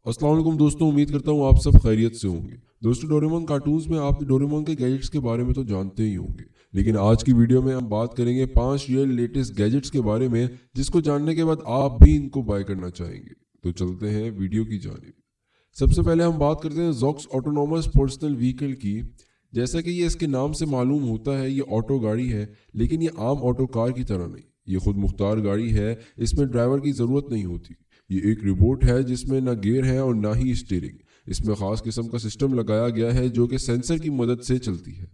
अस्सलाम वालेकुम दोस्तों, उम्मीद करता हूँ आप सब खैरियत से होंगे। दोस्तों, डोरेमोन कार्टून्स में आप डोरेमोन के गैजेट्स के बारे में तो जानते ही होंगे, लेकिन आज की वीडियो में हम बात करेंगे 5 रियल लेटेस्ट गैजेट्स के बारे में जिसको जानने के बाद आप भी इनको बाय करना चाहेंगे। तो चलते हैं वीडियो की जानिब। सबसे पहले हम बात करते हैं ज़ॉक्स ऑटोनोमस पर्सनल व्हीकल की। जैसा कि ये इसके नाम से मालूम होता है, ये ऑटो गाड़ी है, लेकिन ये आम ऑटो कार की तरह नहीं। ये खुद मुख्तार गाड़ी है, इसमें ड्राइवर की ज़रूरत नहीं होती। ये एक रिमोट है जिसमें ना गियर है और ना ही स्टीयरिंग। इसमें ख़ास किस्म का सिस्टम लगाया गया है जो कि सेंसर की मदद से चलती है।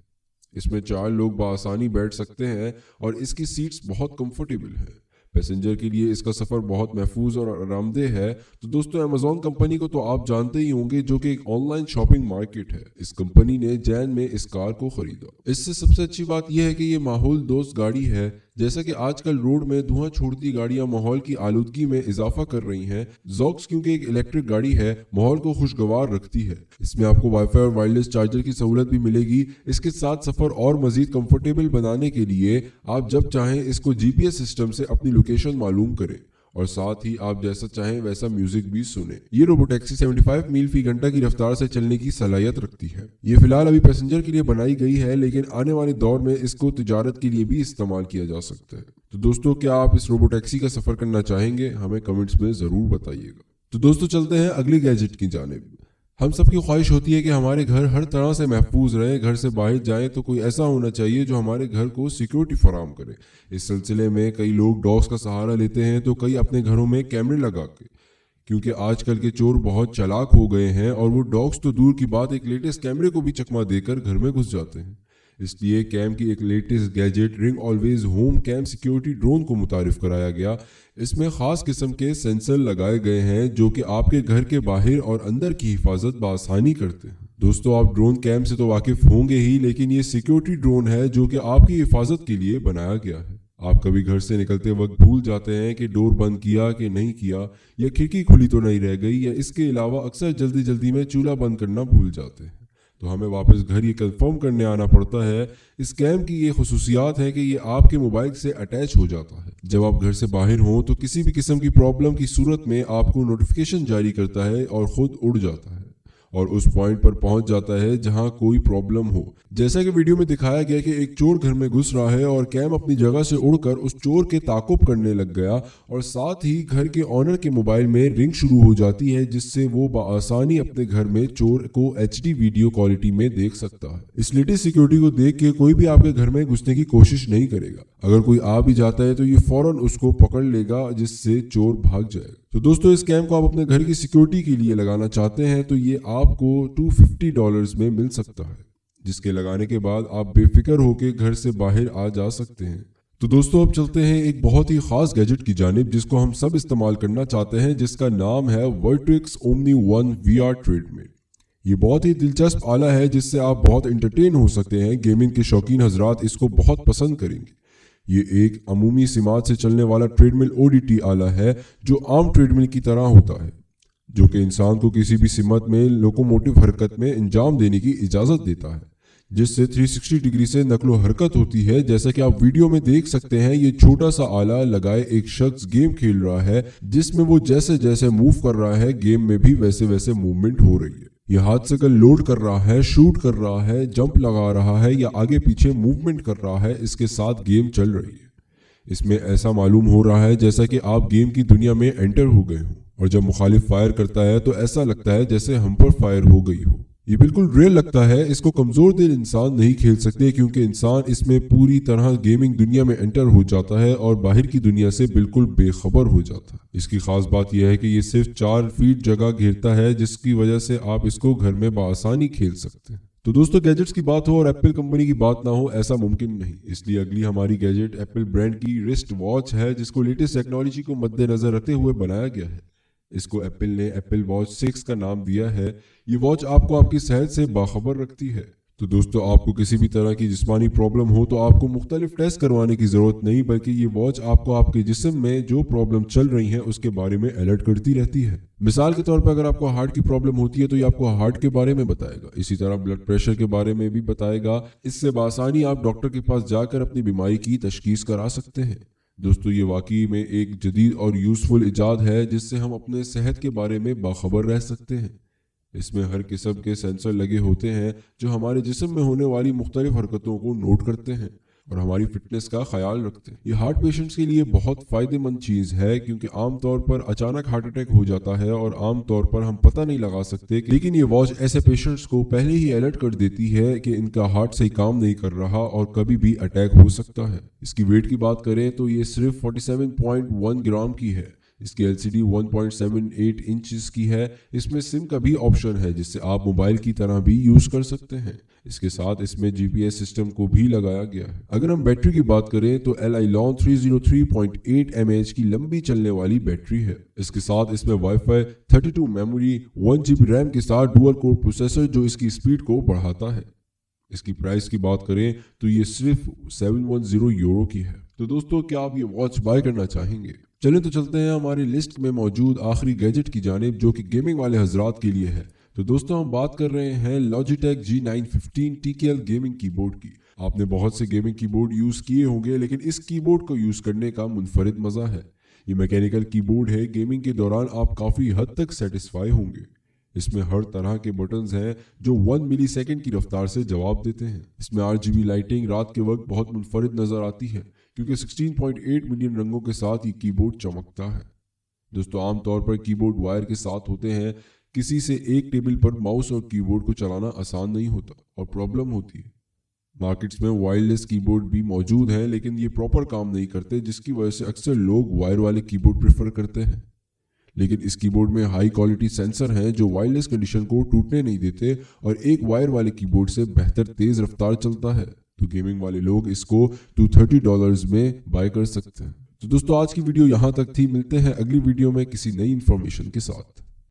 इसमें 4 लोग बआसानी बैठ सकते हैं और इसकी सीट्स बहुत कंफर्टेबल है। पैसेंजर के लिए इसका सफ़र बहुत महफूज और आरामदेह है। तो दोस्तों, अमेज़ॉन कंपनी को तो आप जानते ही होंगे, जो कि एक ऑनलाइन शॉपिंग मार्केट है। इस कंपनी ने जैन में इस कार को खरीदा। इससे सबसे अच्छी बात यह है कि ये माहौल दोस्त गाड़ी है। जैसा कि आजकल रोड में धुआं छोड़ती गाड़ियां माहौल की आलूदगी में इजाफा कर रही हैं, ज़ॉक्स क्योंकि एक इलेक्ट्रिक गाड़ी है, माहौल को खुशगवार रखती है। इसमें आपको वाईफाई और वायरलेस चार्जर की सहूलत भी मिलेगी। इसके साथ सफ़र और मज़ीद कंफर्टेबल बनाने के लिए आप जब चाहें इसको GPS सिस्टम से अपनी लोकेशन मालूम करें और साथ ही आप जैसा चाहें वैसा म्यूजिक भी सुने। ये रोबोटैक्सी 75 मील फी घंटा की रफ्तार से चलने की सलाहियत रखती है। ये फिलहाल अभी पैसेंजर के लिए बनाई गई है, लेकिन आने वाले दौर में इसको तिजारत के लिए भी इस्तेमाल किया जा सकता है। तो दोस्तों, क्या आप इस रोबोटैक्सी का सफर करना चाहेंगे? हमें कमेंट्स में जरूर बताइएगा। तो दोस्तों, चलते हैं अगली गैजेट की जानिब। हम सबकी ख्वाहिश होती है कि हमारे घर हर तरह से महफूज रहे। घर से बाहर जाएं तो कोई ऐसा होना चाहिए जो हमारे घर को सिक्योरिटी फराहम करे। इस सिलसिले में कई लोग डॉग्स का सहारा लेते हैं, तो कई अपने घरों में कैमरे लगा के, क्योंकि आजकल के चोर बहुत चालाक हो गए हैं और वो डॉग्स तो दूर की बात, एक लेटेस्ट कैमरे को भी चकमा देकर घर में घुस जाते हैं। इसलिए कैम की एक latest gadget Ring Always Home Cam security drone को मुतारिफ कराया गया। इसमें ख़ास किस्म के सेंसर लगाए गए हैं जो कि आपके घर के बाहर और अंदर की हिफाजत बआसानी करते हैं। दोस्तों, आप ड्रोन कैम से तो वाकिफ होंगे ही, लेकिन ये सिक्योरिटी ड्रोन है जो कि आपकी हिफाजत के लिए बनाया गया है। आप कभी घर से निकलते वक्त भूल जाते हैं कि डोर बंद किया कि नहीं किया, या खिड़की खुली तो नहीं रह गई, या इसके अलावा अक्सर जल्दी जल्दी में चूल्हा बंद करना भूल जाते हैं, तो हमें वापस घर ये कंफर्म करने आना पड़ता है। इस कैम की ये खुसूसियात है कि ये आपके मोबाइल से अटैच हो जाता है। जब आप घर से बाहर हों तो किसी भी किस्म की प्रॉब्लम की सूरत में आपको नोटिफिकेशन जारी करता है और ख़ुद उड़ जाता है और उस पॉइंट पर पहुंच जाता है जहां कोई प्रॉब्लम हो। जैसा कि वीडियो में दिखाया गया कि एक चोर घर में घुस रहा है और कैम अपनी जगह से उड़कर उस चोर के ताक़ुब करने लग गया, और साथ ही घर के ऑनर के मोबाइल में रिंग शुरू हो जाती है, जिससे वो बआसानी अपने घर में चोर को HD वीडियो क्वालिटी में देख सकता है। इस लेटेस्ट सिक्योरिटी को देख के कोई भी आपके घर में घुसने की कोशिश नहीं करेगा। अगर कोई आ भी जाता है तो ये फौरन उसको पकड़ लेगा, जिससे चोर भाग जाएगा। तो दोस्तों, इस कैम को आप अपने घर की सिक्योरिटी के लिए लगाना चाहते हैं तो ये आपको $250 में मिल सकता है, जिसके लगाने के बाद आप बेफिक्र होकर घर से बाहर आ जा सकते हैं। तो दोस्तों, अब चलते हैं एक बहुत ही खास गैजेट की जानिब जिसको हम सब इस्तेमाल करना चाहते हैं, जिसका नाम है vertex omni one VR treadmill. ये बहुत ही दिलचस्प आला है जिससे आप बहुत इंटरटेन हो सकते हैं। गेमिंग के शौकीन हजरात इसको बहुत पसंद करेंगे। ये एक अमूमी सिमात से चलने वाला ट्रेडमिल ODT आला है जो आम ट्रेडमिल की तरह होता है, जो कि इंसान को किसी भी सिमत में लोकोमोटिव हरकत में अंजाम देने की इजाज़त देता है, जिससे 360 डिग्री से नकलो हरकत होती है। जैसा कि आप वीडियो में देख सकते हैं, ये छोटा सा आला लगाए एक शख्स गेम खेल रहा है, जिसमें वो जैसे जैसे मूव कर रहा है गेम में भी वैसे वैसे मूवमेंट हो रही है। ये हाथ से लोड कर रहा है, शूट कर रहा है, जंप लगा रहा है या आगे पीछे मूवमेंट कर रहा है। इसके साथ गेम चल रही है। इसमें ऐसा मालूम हो रहा है जैसा कि आप गेम की दुनिया में एंटर हो गए हो, और जब मुखालिफ फायर करता है तो ऐसा लगता है जैसे हम पर फायर हो गई हो। ये बिल्कुल रियल लगता है। इसको कमज़ोर दिल इंसान नहीं खेल सकते, क्योंकि इंसान इसमें पूरी तरह गेमिंग दुनिया में एंटर हो जाता है और बाहर की दुनिया से बिल्कुल बेखबर हो जाता है। इसकी खास बात यह है कि ये सिर्फ 4 फीट जगह घेरता है, जिसकी वजह से आप इसको घर में बआसानी खेल सकते हैं। तो दोस्तों, गैजेट्स की बात हो और एप्पल कंपनी की बात ना हो, ऐसा मुमकिन नहीं। इसलिए अगली हमारी गैजेट एप्पल ब्रांड की रिस्ट वॉच है, जिसको लेटेस्ट टेक्नोलॉजी को मद्देनजर रखते हुए बनाया गया है। इसको एप्पल ने एप्पल वॉच 6 का नाम दिया है। ये वॉच आपको आपकी सेहत से बाखबर रखती है। तो दोस्तों, आपको किसी भी तरह की जिस्मानी प्रॉब्लम हो तो आपको मुख्तलिफ टेस्ट करवाने की ज़रूरत नहीं, बल्कि ये वॉच आपको आपके जिस्म में जो प्रॉब्लम चल रही है उसके बारे में अलर्ट करती रहती है। मिसाल के तौर पर अगर आपको हार्ट की प्रॉब्लम होती है तो ये आपको हार्ट के बारे में बताएगा। इसी तरह ब्लड प्रेशर के बारे में भी बताएगा। इससे बआसानी आप डॉक्टर के पास जाकर अपनी बीमारी की तशखीस करा सकते हैं। दोस्तों ये वाकई में एक जदीद और यूज़फुल इजाद है जिससे हम अपने सेहत के बारे में बाखबर रह सकते हैं। इसमें हर किस्म के सेंसर लगे होते हैं जो हमारे जिस्म में होने वाली मुख्तलिफ हरकतों को नोट करते हैं और हमारी फिटनेस का ख्याल रखते हैं। ये हार्ट पेशेंट्स के लिए बहुत फ़ायदेमंद चीज़ है क्योंकि आमतौर पर अचानक हार्ट अटैक हो जाता है और आमतौर पर हम पता नहीं लगा सकते, लेकिन ये वॉच ऐसे पेशेंट्स को पहले ही अलर्ट कर देती है कि इनका हार्ट सही काम नहीं कर रहा और कभी भी अटैक हो सकता है। इसकी वेट की बात करें तो ये सिर्फ 47.1 ग्राम की है। इसकी LCD 1.78 इंचेस की है। इसमें सिम का भी ऑप्शन है जिससे आप मोबाइल की तरह भी यूज़ कर सकते हैं। इसके साथ इसमें GPS सिस्टम को भी लगाया गया है। अगर हम बैटरी की बात करें तो Li-Lon 303.8 mAh की लंबी चलने वाली बैटरी है। इसके साथ इसमें वाईफाई 32 मेमोरी 1GB रैम के साथ डुअल कोर प्रोसेसर जो इसकी स्पीड को बढ़ाता है। इसकी प्राइस की बात करें तो ये सिर्फ 710 यूरो की है। तो दोस्तों क्या आप ये वॉच बाय करना चाहेंगे? चलें तो चलते हैं हमारी लिस्ट में मौजूद आखिरी गैजेट की जानिब जो कि गेमिंग वाले हजरात के लिए है। तो दोस्तों हम बात कर रहे हैं Logitech G915 TKL gaming keyboard की। आपने बहुत से गेमिंग कीबोर्ड यूज़ किए होंगे लेकिन इस कीबोर्ड को यूज़ करने का मुनफरिद मज़ा है। ये मैकेनिकल कीबोर्ड है। गेमिंग के दौरान आप काफ़ी हद तक सेटिस्फाई होंगे। इसमें हर तरह के बटन्स हैं जो 1 मिलीसेकंड की रफ्तार से जवाब देते हैं। इसमें RGB लाइटिंग रात के वक्त बहुत मुनफरिद नज़र आती है क्योंकि 16.8 मिलियन रंगों के साथ ये कीबोर्ड चमकता है। दोस्तों आमतौर पर कीबोर्ड वायर के साथ होते हैं। किसी से एक टेबल पर माउस और कीबोर्ड को चलाना आसान नहीं होता और प्रॉब्लम होती है। मार्केट्स में वायरलेस कीबोर्ड भी मौजूद हैं लेकिन ये प्रॉपर काम नहीं करते जिसकी वजह से अक्सर लोग वायर वाले कीबोर्ड प्रेफर करते हैं। लेकिन इस कीबोर्ड में हाई क्वालिटी सेंसर हैं जो वायरलेस कंडीशन को टूटने नहीं देते और एक वायर वाले कीबोर्ड से बेहतर तेज रफ्तार चलता है। तो गेमिंग वाले लोग इसको $230 में बाय कर सकते हैं। तो दोस्तों आज की वीडियो यहाँ तक थी। मिलते हैं अगली वीडियो में किसी नई इन्फॉर्मेशन के साथ।